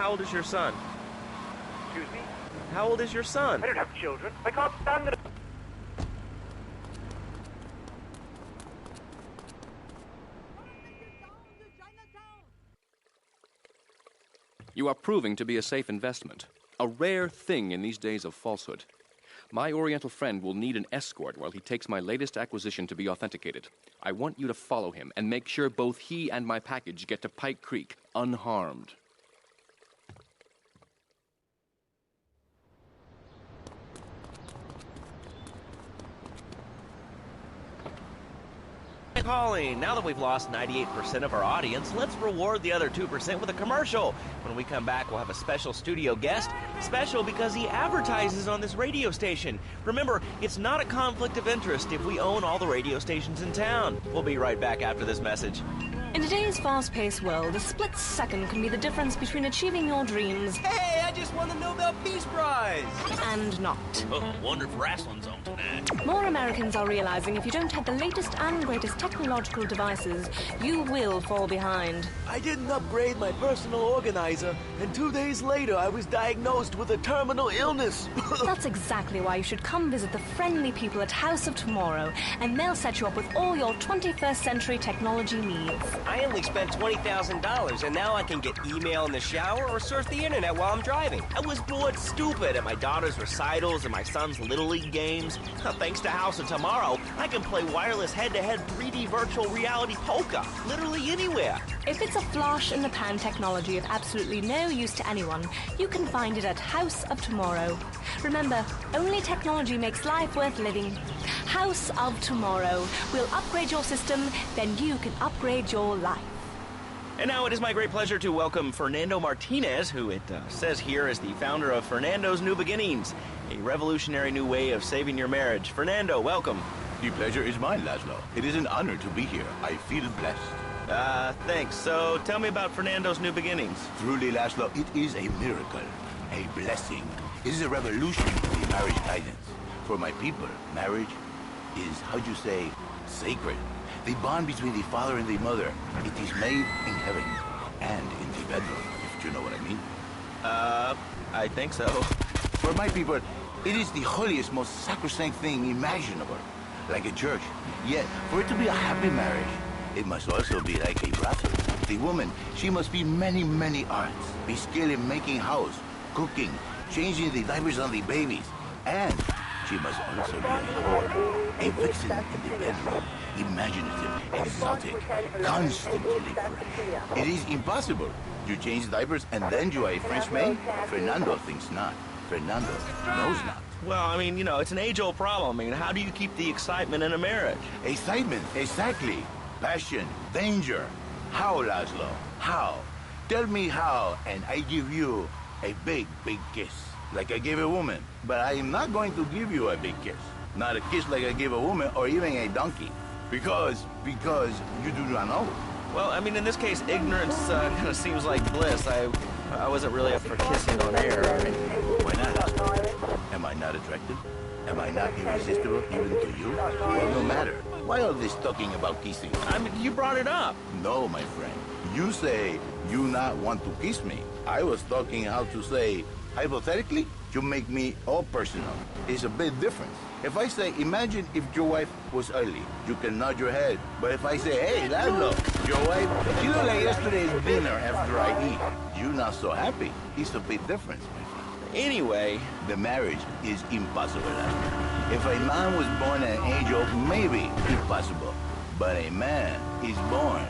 how old is your son? Excuse me? How old is your son? I don't have children. I can't stand it. You are proving to be a safe investment, a rare thing in these days of falsehood. My Oriental friend will need an escort while he takes my latest acquisition to be authenticated. I want you to follow him and make sure both he and my package get to Pike Creek unharmed. Calling. Now that we've lost 98% of our audience, let's reward the other 2% with a commercial. When we come back, we'll have a special studio guest. Special because he advertises on this radio station. Remember, it's not a conflict of interest if we own all the radio stations in town. We'll be right back after this message. In today's fast-paced world, a split second can be the difference between achieving your dreams... Hey, I just won the Nobel Peace Prize! ...and not. Oh, wonder if wrestling's on tonight. More Americans are realizing if you don't have the latest and greatest technological devices, you will fall behind. I didn't upgrade my personal organizer, and 2 days later I was diagnosed with a terminal illness. That's exactly why you should come visit the friendly people at House of Tomorrow, and they'll set you up with all your 21st century technology needs. I only spent $20,000, and now I can get email in the shower or surf the internet while I'm driving. I was bored stupid at my daughter's recitals and my son's Little League games. Thanks to House of Tomorrow, I can play wireless head-to-head 3D virtual reality poker, literally anywhere. If it's a flash-in-the-pan technology of absolutely no use to anyone, you can find it at House of Tomorrow. Remember, only technology makes life worth living. House of Tomorrow. We'll upgrade your system, then you can upgrade your life. And now it is my great pleasure to welcome Fernando Martinez, who it says here is the founder of Fernando's New Beginnings, a revolutionary new way of saving your marriage. Fernando, welcome. The pleasure is mine, Laszlo. It is an honor to be here. I feel blessed. Thanks. So tell me about Fernando's New Beginnings. Truly, Laszlo, it is a miracle, a blessing. It is a revolution in the marriage guidance. For my people, marriage is, how'd you say, sacred. The bond between the father and the mother, it is made in heaven and in the bedroom, if you know what I mean. I think so. For my people, it is the holiest, most sacrosanct thing imaginable, like a church. Yet, for it to be a happy marriage, it must also be like a brothel. The woman, she must be many, many arts. Be skilled in making house, cooking, changing the diapers on the babies, and she must also be a whore, a vixen in the bedroom, imaginative, exotic, constantly fresh. It is impossible. You change diapers and then you are a French maid? Fernando thinks not. Fernando knows not. Well, I mean, you know, it's an age-old problem. I mean, how do you keep the excitement in a marriage? Excitement, exactly. Passion, danger. How, Laszlo? How? Tell me how, and I give you a big, big kiss. Like I gave a woman. But I am not going to give you a big kiss. Not a kiss like I gave a woman or even a donkey. Because you do not know. Well, I mean, in this case, ignorance kind of seems like bliss. I wasn't really up for kissing on air. Why not? Am I not attractive? Am I not irresistible even to you? Well, no matter. Why all this talking about kissing? I mean, you brought it up. No, my friend. You say you not want to kiss me. I was talking how to say, hypothetically, you make me all personal. It's a bit different. If I say, imagine if your wife was early, you can nod your head. But if I say, hey, Laszlo, your wife, she looked like yesterday's dinner after I eat. You not so happy. It's a bit different, my friend. Anyway, the marriage is impossible, Laszlo. If a man was born an angel, maybe impossible. But a man is born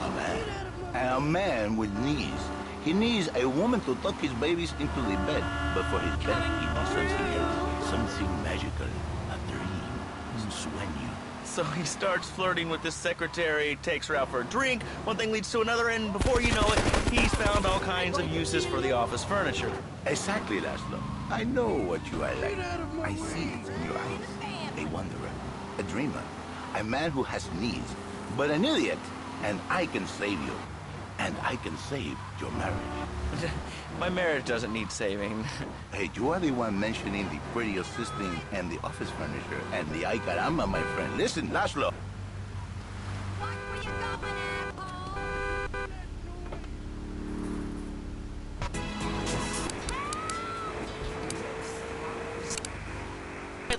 a man. And a man with knees. He needs a woman to tuck his babies into the bed. But for his bed, he needs something else. Something magical. A dream. Sueño. So he starts flirting with this secretary, takes her out for a drink, one thing leads to another, and before you know it, he's found all kinds of uses for the office furniture. Exactly, Laszlo. I know what you are like. I see it in your eyes. A wanderer, a dreamer, a man who has needs, but an idiot. And I can save you. And I can save your marriage. My marriage doesn't need saving. Hey, you are the one mentioning the pretty assisting and the office furniture and the ay caramba, my friend. Listen, Laszlo.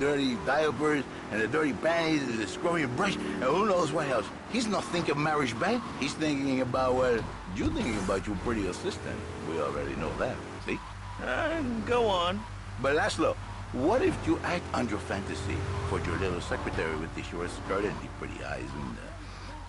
dirty diapers and the dirty panties and the scrubby brush and who knows what else. He's not thinking marriage back. He's thinking about, well, you're thinking about your pretty assistant. We already know that, see? Go on. But Laszlo, what if you act on your fantasy for your little secretary with the short skirt and the pretty eyes and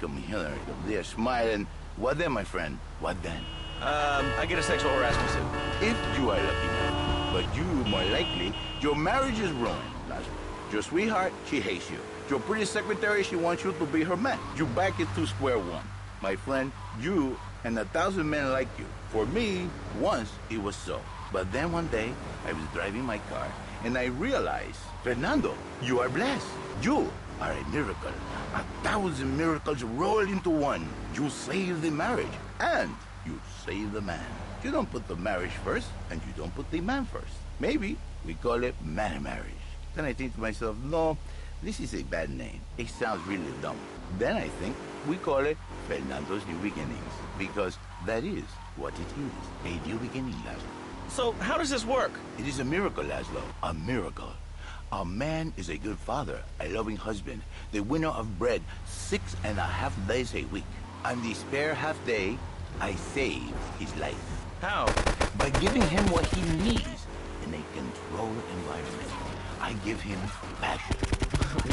come here, come there, smiling? What then, my friend? What then? I get a sexual harassment suit. If you are lucky enough, but you more likely, your marriage is ruined, Laszlo. Your sweetheart, she hates you. Your pretty secretary, she wants you to be her man. You back it to square one. My friend, you and 1,000 men like you. For me, once it was so. But then one day, I was driving my car, and I realized, Fernando, you are blessed. You are a miracle. 1,000 miracles roll into one. You save the marriage, and you save the man. You don't put the marriage first, and you don't put the man first. Maybe we call it man-marriage. Then I think to myself, no, this is a bad name. It sounds really dumb. Then I think we call it Fernando's New Beginnings, because that is what it is, a new beginning, Laszlo. So how does this work? It is a miracle, Laszlo, a miracle. A man is a good father, a loving husband, the winner of bread 6.5 days a week. On the spare half day, I save his life. How? By giving him what he needs in a controlled environment. I give him passion.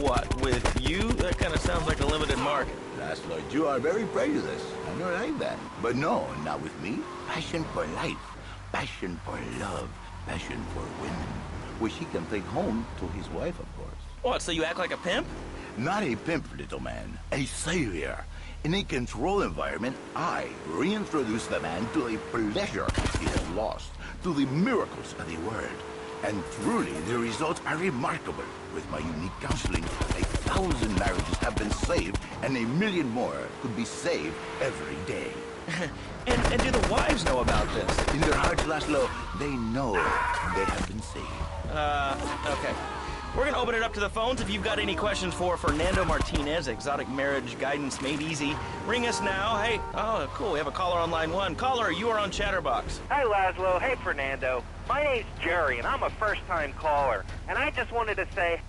What, with you? That kind of sounds like a limited market. Laszlo, you are very prejudiced. I don't like that. But no, not with me. Passion for life. Passion for love. Passion for women. Which he can take home to his wife, of course. What, so you act like a pimp? Not a pimp, little man. A savior. In a controlled environment, I reintroduce the man to the pleasure he has lost, to the miracles of the world. And truly, the results are remarkable. With my unique counseling, 1,000 marriages have been saved, and 1,000,000 more could be saved every day. And do the wives know about this? In their hearts, Laszlo, they know they have been saved. Okay. We're gonna open it up to the phones. If you've got any questions for Fernando Martinez, Exotic Marriage Guidance Made Easy, ring us now. Hey, oh, cool, we have a caller on line 1. Caller, you are on Chatterbox. Hi, Laszlo. Hey, Fernando. My name's Jerry, and I'm a first-time caller. And I just wanted to say...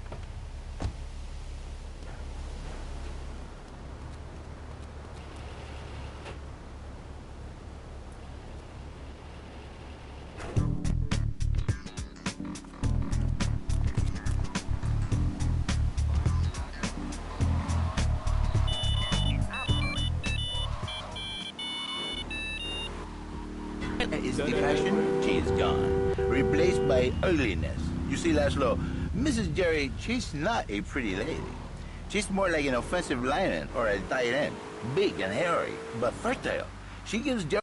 Is the passion? She is gone. Replaced by ugliness. You see, Laszlo, Mrs. Jerry, she's not a pretty lady. She's more like an offensive lion or a tight end. Big and hairy, but fertile. She gives Jerry